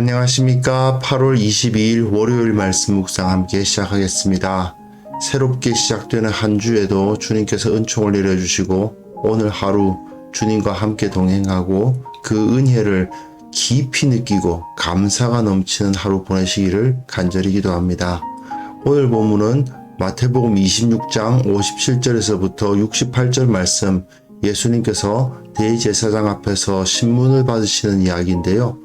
안녕하십니까. 8월 22일 월요일 말씀 묵상 함께 시작하겠습니다. 새롭게 시작되는 한 주에도 주님께서 은총을 내려주시고 오늘 하루 주님과 함께 동행하고 그 은혜를 깊이 느끼고 감사가 넘치는 하루 보내시기를 간절히 기도합니다. 오늘 본문은 마태복음 26장 57절에서부터 68절 말씀, 예수님께서 대제사장 앞에서 신문을 받으시는 이야기인데요.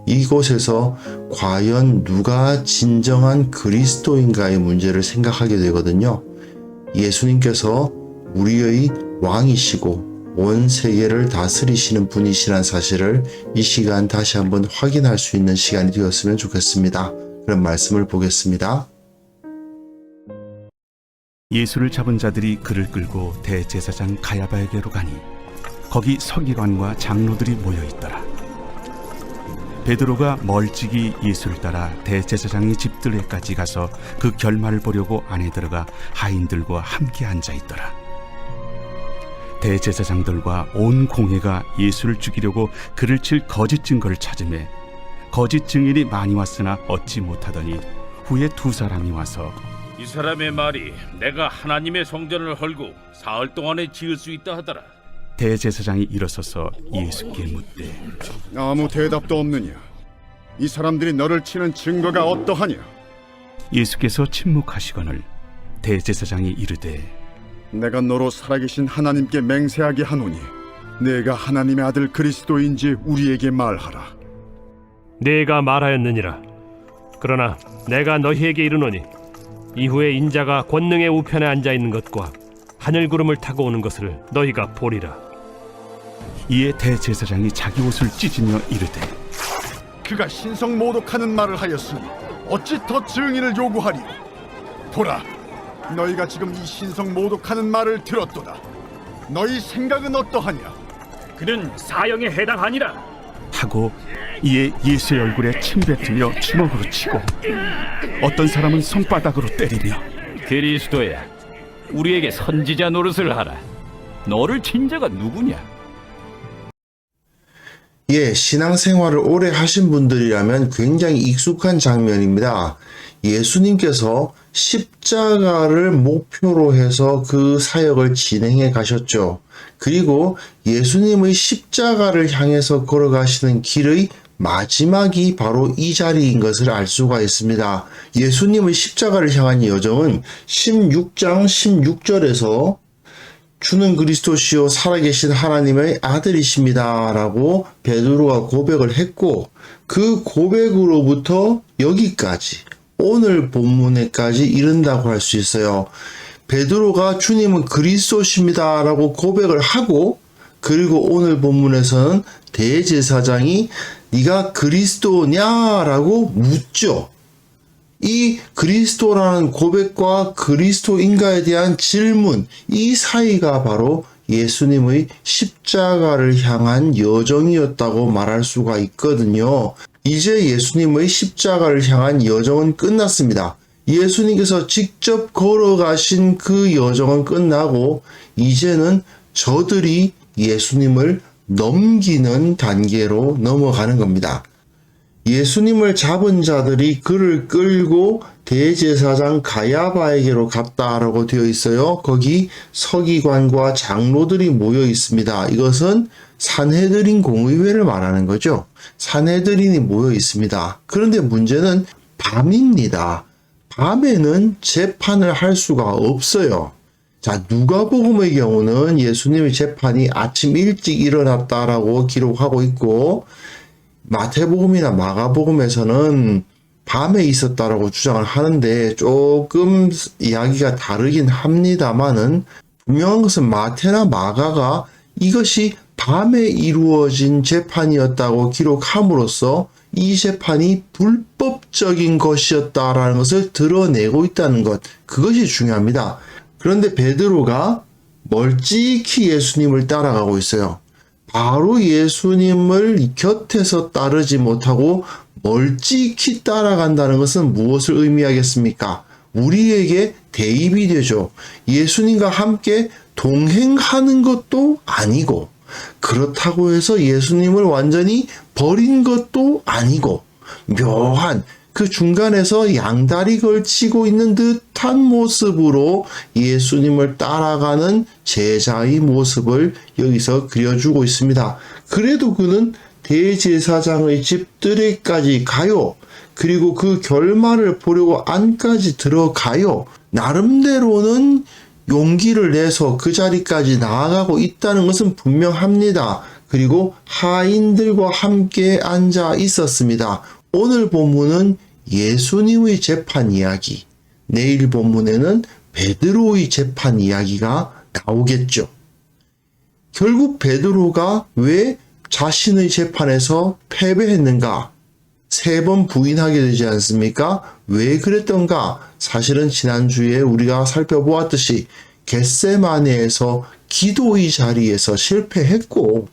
이곳에서 과연 누가 진정한 그리스도인가의 문제를 생각하게 되거든요. 예수님께서 우리의 왕이시고 온 세계를 다스리시는 분이시란 사실을 이 시간 다시 한번 확인할 수 있는 시간이 되었으면 좋겠습니다. 그런 말씀을 보겠습니다. 예수를 잡은 자들이 그를 끌고 대제사장 가야바에게로 가니 거기 서기관과 장로들이 모여 있더라. 베드로가 멀찍이 예수를 따라 대제사장의 집들에까지 가서 그 결말을 보려고 안에 들어가 하인들과 함께 앉아 있더라. 대제사장들과 온 공회가 예수를 죽이려고 그를 칠 거짓 증거를 찾으매 거짓 증인이 많이 왔으나 얻지 못하더니 후에 두 사람이 와서 이 사람의 말이 내가 하나님의 성전을 헐고 사흘 동안에 지을 수 있다 하더라. 대제사장이 일어서서 예수께 묻되 아무 대답도 없느냐? 이 사람들이 너를 치는 증거가 어떠하냐? 예수께서 침묵하시거늘 대제사장이 이르되 내가 너로 살아계신 하나님께 맹세하게 하노니 내가 하나님의 아들 그리스도인지 우리에게 말하라. 네가 말하였느니라. 그러나 내가 너희에게 이르노니 이후에 인자가 권능의 우편에 앉아 있는 것과 하늘 구름을 타고 오는 것을 너희가 보리라. 이에 대제사장이 자기 옷을 찢으며 이르되 그가 신성 모독하는 말을 하였으니 어찌 더 증인을 요구하리요? 보라, 너희가 지금 이 신성 모독하는 말을 들었도다. 너희 생각은 어떠하냐? 그는 사형에 해당하니라. 하고 이에 예수의 얼굴에 침 뱉으며 주먹으로 치고 어떤 사람은 손바닥으로 때리며 그리스도야, 우리에게 선지자 노릇을 하라. 너를 친 자가 누구냐? 신앙생활을 오래 하신 분들이라면 굉장히 익숙한 장면입니다. 예수님께서 십자가를 목표로 해서 그 사역을 진행해 가셨죠. 그리고 예수님의 십자가를 향해서 걸어가시는 길의 마지막이 바로 이 자리인 것을 알 수가 있습니다. 예수님의 십자가를 향한 여정은 16장 16절에서 주는 그리스도시요 살아계신 하나님의 아들이십니다 라고 베드로가 고백을 했고, 그 고백으로부터 여기까지 오늘 본문에까지 이른다고 할 수 있어요. 베드로가 주님은 그리스도십니다 라고 고백을 하고, 그리고 오늘 본문에서는 대제사장이 네가 그리스도냐 라고 묻죠. 이 그리스도라는 고백과 그리스도인가에 대한 질문, 이 사이가 바로 예수님의 십자가를 향한 여정이었다고 말할 수가 있거든요. 이제 예수님의 십자가를 향한 여정은 끝났습니다. 예수님께서 직접 걸어가신 그 여정은 끝나고 이제는 저들이 예수님을 넘기는 단계로 넘어가는 겁니다. 예수님을 잡은 자들이 그를 끌고 대제사장 가야바에게로 갔다라고 되어 있어요. 거기 서기관과 장로들이 모여 있습니다. 이것은 산헤드린 공의회를 말하는 거죠. 산헤드린이 모여 있습니다. 그런데 문제는 밤입니다. 밤에는 재판을 할 수가 없어요. 자, 누가복음의 경우는 예수님의 재판이 아침 일찍 일어났다라고 기록하고 있고, 마태복음이나 마가복음에서는 밤에 있었다라고 주장을 하는데 조금 이야기가 다르긴 합니다만은, 분명한 것은 마태나 마가가 이것이 밤에 이루어진 재판이었다고 기록함으로써 이 재판이 불법적인 것이었다라는 것을 드러내고 있다는 것, 그것이 중요합니다. 그런데 베드로가 멀찍이 예수님을 따라가고 있어요. 바로 예수님을 곁에서 따르지 못하고 멀찍이 따라간다는 것은 무엇을 의미하겠습니까? 우리에게 대입이 되죠. 예수님과 함께 동행하는 것도 아니고, 그렇다고 해서 예수님을 완전히 버린 것도 아니고, 묘한 그 중간에서 양다리 걸치고 있는 듯한 모습으로 예수님을 따라가는 제자의 모습을 여기서 그려주고 있습니다. 그래도 그는 대제사장의 집들에까지 가요. 그리고 그 결말을 보려고 안까지 들어가요. 나름대로는 용기를 내서 그 자리까지 나아가고 있다는 것은 분명합니다. 그리고 하인들과 함께 앉아 있었습니다. 오늘 본문은 예수님의 재판 이야기, 내일 본문에는 베드로의 재판 이야기가 나오겠죠. 결국 베드로가 왜 자신의 재판에서 패배했는가? 3번 부인하게 되지 않습니까? 왜 그랬던가? 사실은 지난주에 우리가 살펴보았듯이 겟세마네에서 기도의 자리에서 실패했고,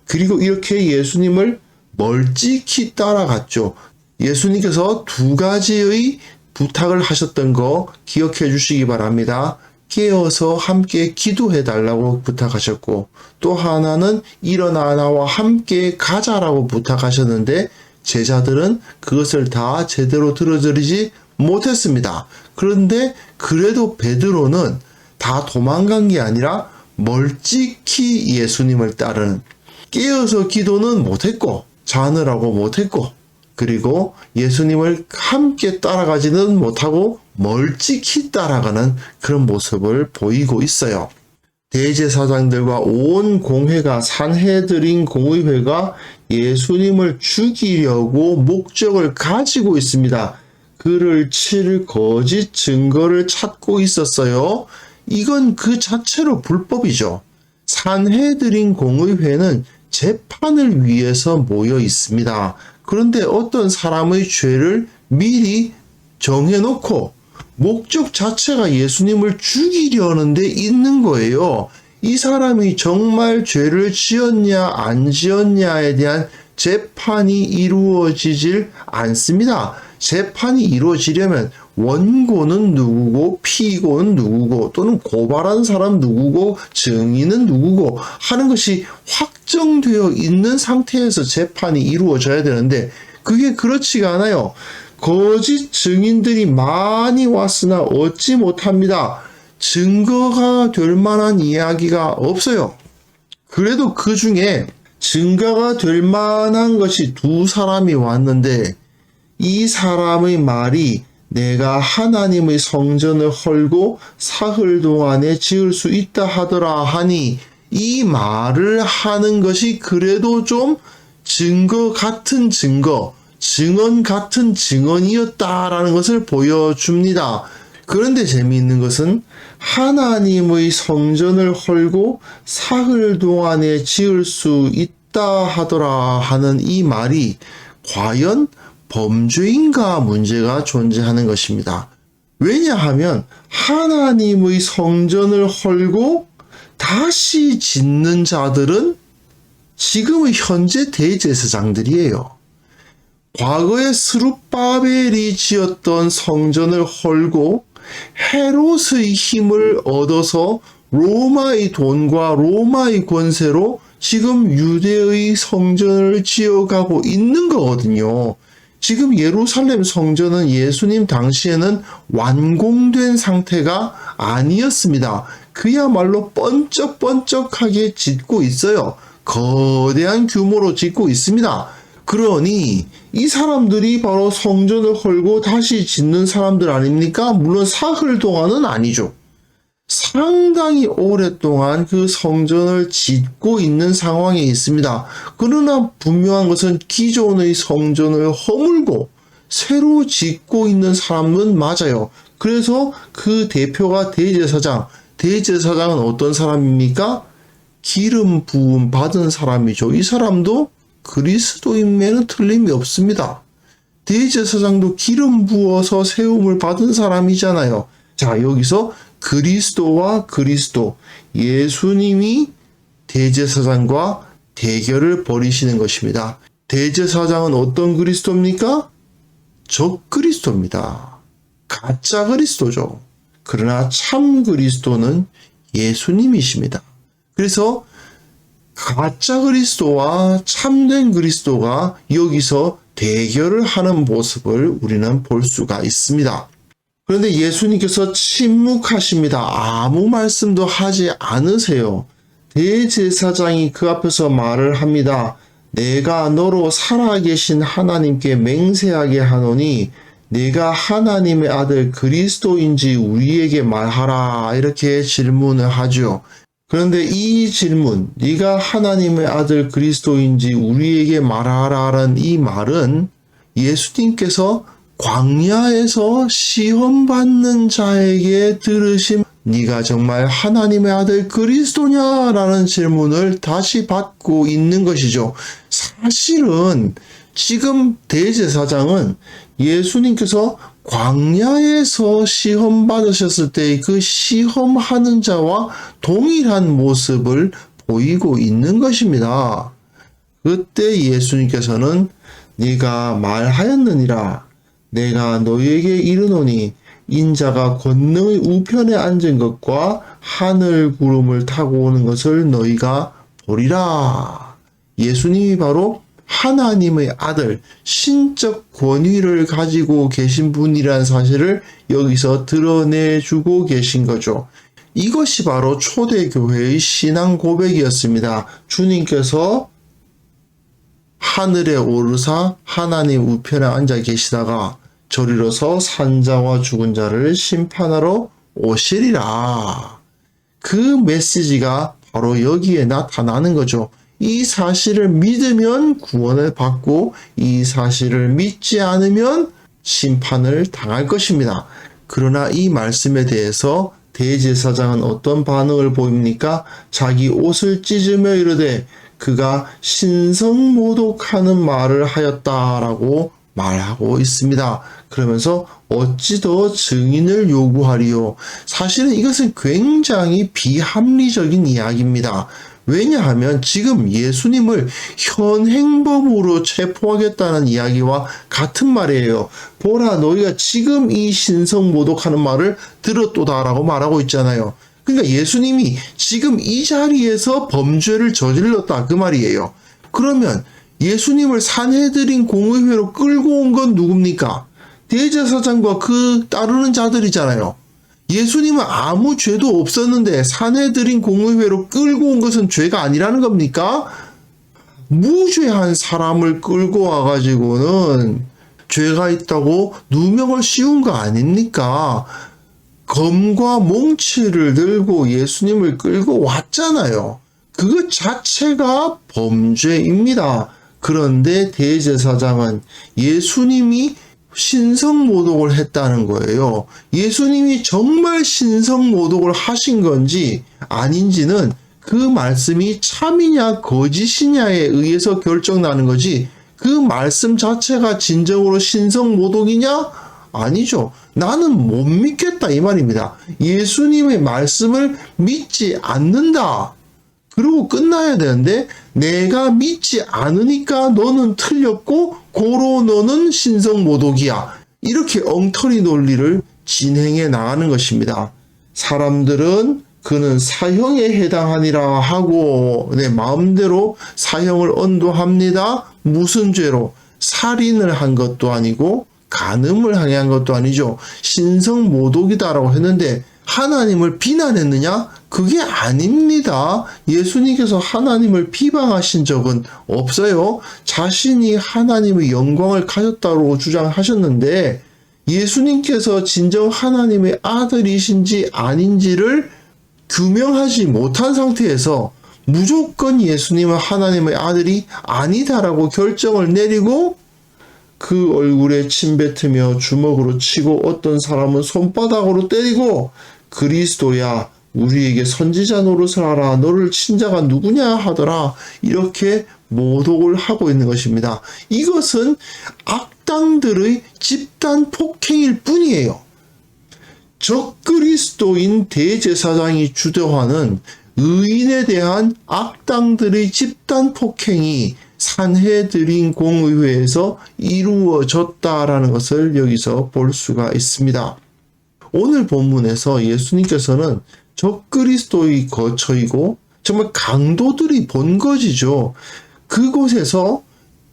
그리고 이렇게 예수님을 멀찍이 따라갔죠. 예수님께서 2가지의 부탁을 하셨던 거 기억해 주시기 바랍니다. 깨어서 함께 기도해 달라고 부탁하셨고, 또 하나는 일어나 나와 함께 가자라고 부탁하셨는데 제자들은 그것을 다 제대로 들어드리지 못했습니다. 그런데 그래도 베드로는 다 도망간 게 아니라 멀찍이 예수님을 따르는, 깨어서 기도는 못했고 자느라고 못했고, 그리고 예수님을 함께 따라가지는 못하고 멀찍이 따라가는 그런 모습을 보이고 있어요. 대제사장들과 온 공회가, 산헤드린 공의회가 예수님을 죽이려고 목적을 가지고 있습니다. 그를 칠 거짓 증거를 찾고 있었어요. 이건 그 자체로 불법이죠. 산헤드린 공의회는 재판을 위해서 모여 있습니다. 그런데 어떤 사람의 죄를 미리 정해놓고 목적 자체가 예수님을 죽이려는 데 있는 거예요. 이 사람이 정말 죄를 지었냐 안 지었냐에 대한 재판이 이루어지질 않습니다. 재판이 이루어지려면 원고는 누구고 피고는 누구고 또는 고발한 사람 누구고 증인은 누구고 하는 것이 확정되어 있는 상태에서 재판이 이루어져야 되는데 그게 그렇지가 않아요. 거짓 증인들이 많이 왔으나 얻지 못합니다. 증거가 될 만한 이야기가 없어요. 그래도 그 중에 증거가 될 만한 것이 2사람이 왔는데 이 사람의 말이 내가 하나님의 성전을 헐고 사흘 동안에 지을 수 있다 하더라 하니 이 말을 하는 것이 그래도 좀 증거 같은 증거, 증언 같은 증언이었다라는 것을 보여줍니다. 그런데 재미있는 것은 하나님의 성전을 헐고 사흘 동안에 지을 수 있다 하더라 하는 이 말이 과연 범죄인가 문제가 존재하는 것입니다. 왜냐하면 하나님의 성전을 헐고 다시 짓는 자들은 지금의 현재 대제사장들이에요. 과거에 스룹바벨이 지었던 성전을 헐고 헤롯의 힘을 얻어서 로마의 돈과 로마의 권세로 지금 유대의 성전을 지어가고 있는 거거든요. 지금 예루살렘 성전은 예수님 당시에는 완공된 상태가 아니었습니다. 그야말로 번쩍번쩍하게 짓고 있어요. 거대한 규모로 짓고 있습니다. 그러니 이 사람들이 바로 성전을 헐고 다시 짓는 사람들 아닙니까? 물론 사흘 동안은 아니죠. 상당히 오랫동안 그 성전을 짓고 있는 상황에 있습니다. 그러나 분명한 것은 기존의 성전을 허물고 새로 짓고 있는 사람은 맞아요. 그래서 그 대표가 대제사장. 대제사장은 어떤 사람입니까? 기름 부음 받은 사람이죠. 이 사람도 그리스도인매는 틀림이 없습니다. 대제사장도 기름 부어서 세움을 받은 사람이잖아요. 자, 여기서 그리스도와 그리스도, 예수님이 대제사장과 대결을 벌이시는 것입니다. 대제사장은 어떤 그리스도입니까? 적 그리스도입니다. 가짜 그리스도죠. 그러나 참 그리스도는 예수님이십니다. 그래서 가짜 그리스도와 참된 그리스도가 여기서 대결을 하는 모습을 우리는 볼 수가 있습니다. 그런데 예수님께서 침묵하십니다. 아무 말씀도 하지 않으세요. 대제사장이 그 앞에서 말을 합니다. 내가 너로 살아계신 하나님께 맹세하게 하노니 내가 하나님의 아들 그리스도인지 우리에게 말하라, 이렇게 질문을 하죠. 그런데 이 질문, 네가 하나님의 아들 그리스도인지 우리에게 말하라는 이 말은 예수님께서 광야에서 시험받는 자에게 들으신 네가 정말 하나님의 아들 그리스도냐라는 질문을 다시 받고 있는 것이죠. 사실은 지금 대제사장은 예수님께서 광야에서 시험받으셨을 때 그 시험하는 자와 동일한 모습을 보이고 있는 것입니다. 그때 예수님께서는 네가 말하였느니라. 내가 너희에게 이르노니 인자가 권능의 우편에 앉은 것과 하늘 구름을 타고 오는 것을 너희가 보리라. 예수님이 바로 하나님의 아들, 신적 권위를 가지고 계신 분이라는 사실을 여기서 드러내주고 계신 거죠. 이것이 바로 초대교회의 신앙 고백이었습니다. 주님께서 하늘에 오르사 하나님 우편에 앉아 계시다가 저리로서 산자와 죽은 자를 심판하러 오시리라. 그 메시지가 바로 여기에 나타나는 거죠. 이 사실을 믿으면 구원을 받고 이 사실을 믿지 않으면 심판을 당할 것입니다. 그러나 이 말씀에 대해서 대제사장은 어떤 반응을 보입니까? 자기 옷을 찢으며 이르되 그가 신성모독하는 말을 하였다라고 말하고 있습니다. 그러면서 어찌 더 증인을 요구하리요? 사실은 이것은 굉장히 비합리적인 이야기입니다. 왜냐하면 지금 예수님을 현행범으로 체포하겠다는 이야기와 같은 말이에요. 보라, 너희가 지금 이 신성모독하는 말을 들었도다라고 말하고 있잖아요. 그러니까 예수님이 지금 이 자리에서 범죄를 저질렀다, 그 말이에요. 그러면 예수님을 산헤드린 공의회로 끌고 온 건 누굽니까? 대제사장과 그 따르는 자들이잖아요. 예수님은 아무 죄도 없었는데 산헤드린 공의회로 끌고 온 것은 죄가 아니라는 겁니까? 무죄한 사람을 끌고 와가지고는 죄가 있다고 누명을 씌운 거 아닙니까? 검과 몽치를 들고 예수님을 끌고 왔잖아요. 그것 자체가 범죄입니다. 그런데 대제사장은 예수님이 신성모독을 했다는 거예요. 예수님이 정말 신성모독을 하신 건지 아닌지는 그 말씀이 참이냐 거짓이냐에 의해서 결정나는 거지, 그 말씀 자체가 진정으로 신성모독이냐? 아니죠. 나는 못 믿겠다, 이 말입니다. 예수님의 말씀을 믿지 않는다. 그러고 끝나야 되는데 내가 믿지 않으니까 너는 틀렸고 고로 너는 신성모독이야. 이렇게 엉터리 논리를 진행해 나가는 것입니다. 사람들은 그는 사형에 해당하니라 하고 내 마음대로 사형을 언도합니다. 무슨 죄로? 살인을 한 것도 아니고 간음을 행한 것도 아니죠. 신성모독이다라고 했는데 하나님을 비난했느냐? 그게 아닙니다. 예수님께서 하나님을 비방하신 적은 없어요. 자신이 하나님의 영광을 가졌다고 주장하셨는데 예수님께서 진정 하나님의 아들이신지 아닌지를 규명하지 못한 상태에서 무조건 예수님은 하나님의 아들이 아니다라고 결정을 내리고 그 얼굴에 침 뱉으며 주먹으로 치고 어떤 사람은 손바닥으로 때리고 그리스도야 우리에게 선지자 노릇을 하라, 너를 친 자가 누구냐 하더라, 이렇게 모독을 하고 있는 것입니다. 이것은 악당들의 집단 폭행일 뿐이에요. 적그리스도인 대제사장이 주도하는 의인에 대한 악당들의 집단 폭행이 산헤드린 공의회에서 이루어졌다라는 것을 여기서 볼 수가 있습니다. 오늘 본문에서 예수님께서는 적그리스도의 거처이고 정말 강도들이 본거지죠. 그곳에서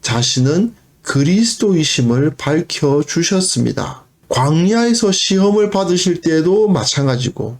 자신은 그리스도이심을 밝혀주셨습니다. 광야에서 시험을 받으실 때도 마찬가지고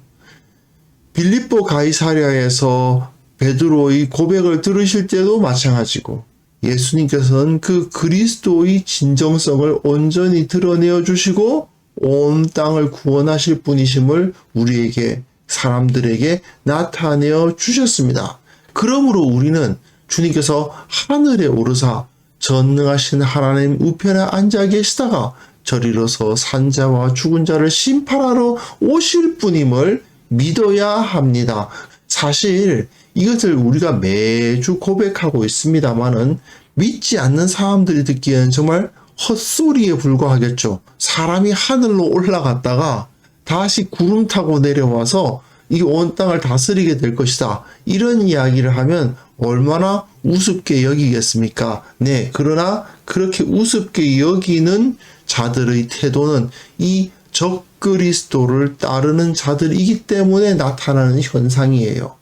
빌립보 가이사랴에서 베드로의 고백을 들으실 때도 마찬가지고 예수님께서는 그 그리스도의 진정성을 온전히 드러내어 주시고 온 땅을 구원하실 분이심을 우리에게 사람들에게 나타내어 주셨습니다. 그러므로 우리는 주님께서 하늘에 오르사 전능하신 하나님 우편에 앉아 계시다가 저리로서 산자와 죽은 자를 심판하러 오실 분임을 믿어야 합니다. 사실 이것을 우리가 매주 고백하고 있습니다만은 믿지 않는 사람들이 듣기에는 정말 헛소리에 불과하겠죠. 사람이 하늘로 올라갔다가 다시 구름 타고 내려와서 이 온 땅을 다스리게 될 것이다. 이런 이야기를 하면 얼마나 우습게 여기겠습니까? 네, 그러나 그렇게 우습게 여기는 자들의 태도는 이 적그리스도를 따르는 자들이기 때문에 나타나는 현상이에요.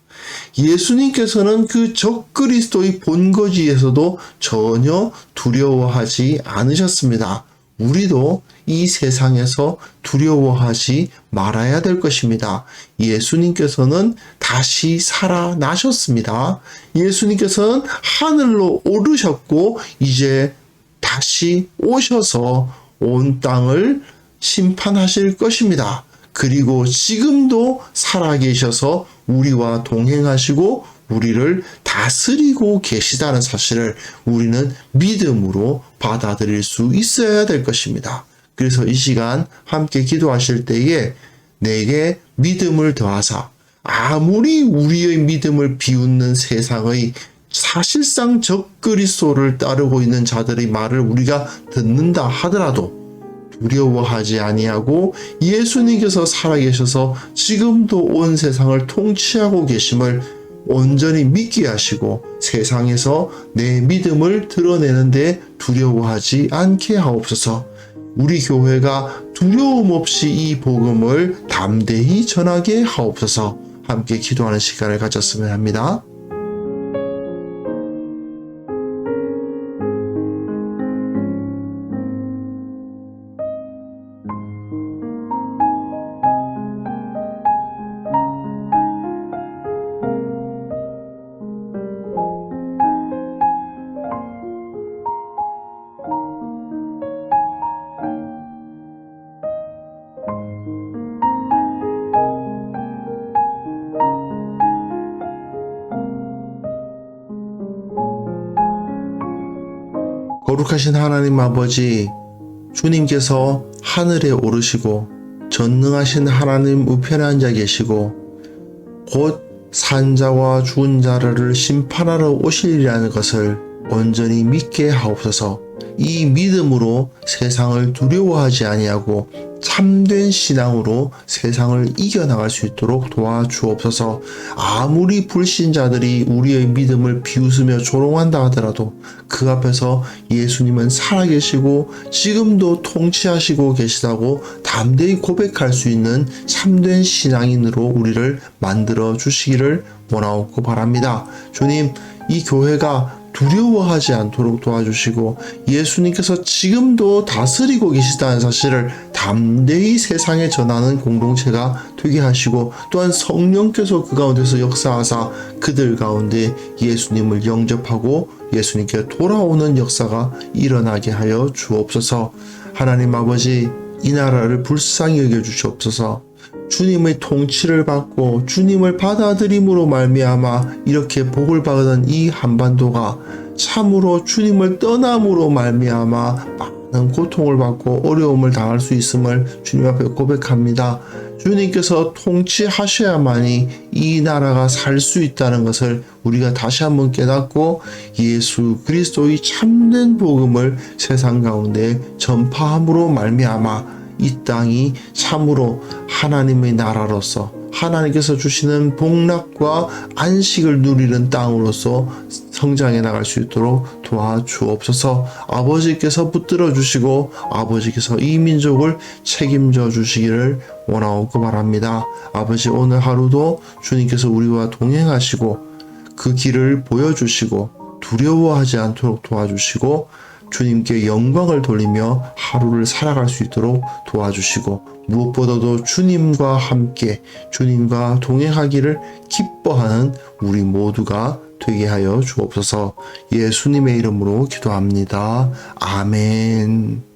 예수님께서는 그 적그리스도의 본거지에서도 전혀 두려워하지 않으셨습니다. 우리도 이 세상에서 두려워하지 말아야 될 것입니다. 예수님께서는 다시 살아나셨습니다. 예수님께서는 하늘로 오르셨고 이제 다시 오셔서 온 땅을 심판하실 것입니다. 그리고 지금도 살아계셔서 우리와 동행하시고 우리를 다스리고 계시다는 사실을 우리는 믿음으로 받아들일 수 있어야 될 것입니다. 그래서 이 시간 함께 기도하실 때에 내게 믿음을 더하사 아무리 우리의 믿음을 비웃는 세상의 사실상 적그리스도를 따르고 있는 자들의 말을 우리가 듣는다 하더라도 두려워하지 아니하고 예수님께서 살아계셔서 지금도 온 세상을 통치하고 계심을 온전히 믿게 하시고 세상에서 내 믿음을 드러내는데 두려워하지 않게 하옵소서. 우리 교회가 두려움 없이 이 복음을 담대히 전하게 하옵소서. 함께 기도하는 시간을 가졌으면 합니다. 거룩하신 하나님 아버지, 주님께서 하늘에 오르시고 전능하신 하나님 우편에 앉아 계시고 곧 산자와 죽은 자를 심판하러 오시리라는 것을 온전히 믿게 하옵소서. 이 믿음으로 세상을 두려워하지 아니하고 참된 신앙으로 세상을 이겨나갈 수 있도록 도와주옵소서. 아무리 불신자들이 우리의 믿음을 비웃으며 조롱한다 하더라도 그 앞에서 예수님은 살아계시고 지금도 통치하시고 계시다고 담대히 고백할 수 있는 참된 신앙인으로 우리를 만들어 주시기를 원하옵고 바랍니다. 주님, 이 교회가 두려워하지 않도록 도와주시고 예수님께서 지금도 다스리고 계시다는 사실을 담대히 세상에 전하는 공동체가 되게 하시고 또한 성령께서 그 가운데서 역사하사 그들 가운데 예수님을 영접하고 예수님께 돌아오는 역사가 일어나게 하여 주옵소서. 하나님 아버지, 이 나라를 불쌍히 여겨주시옵소서. 주님의 통치를 받고 주님을 받아들임으로 말미암아 이렇게 복을 받은 이 한반도가 참으로 주님을 떠남으로 말미암아 많은 고통을 받고 어려움을 당할 수 있음을 주님 앞에 고백합니다. 주님께서 통치하셔야만이 이 나라가 살 수 있다는 것을 우리가 다시 한번 깨닫고 예수 그리스도의 참된 복음을 세상 가운데 전파함으로 말미암아 이 땅이 참으로 하나님의 나라로서 하나님께서 주시는 복락과 안식을 누리는 땅으로서 성장해 나갈 수 있도록 도와주옵소서. 아버지께서 붙들어 주시고 아버지께서 이 민족을 책임져 주시기를 원하옵고 바랍니다. 아버지, 오늘 하루도 주님께서 우리와 동행하시고 그 길을 보여주시고 두려워하지 않도록 도와주시고 주님께 영광을 돌리며 하루를 살아갈 수 있도록 도와주시고 무엇보다도 주님과 함께 주님과 동행하기를 기뻐하는 우리 모두가 되게 하여 주옵소서. 예수님의 이름으로 기도합니다. 아멘.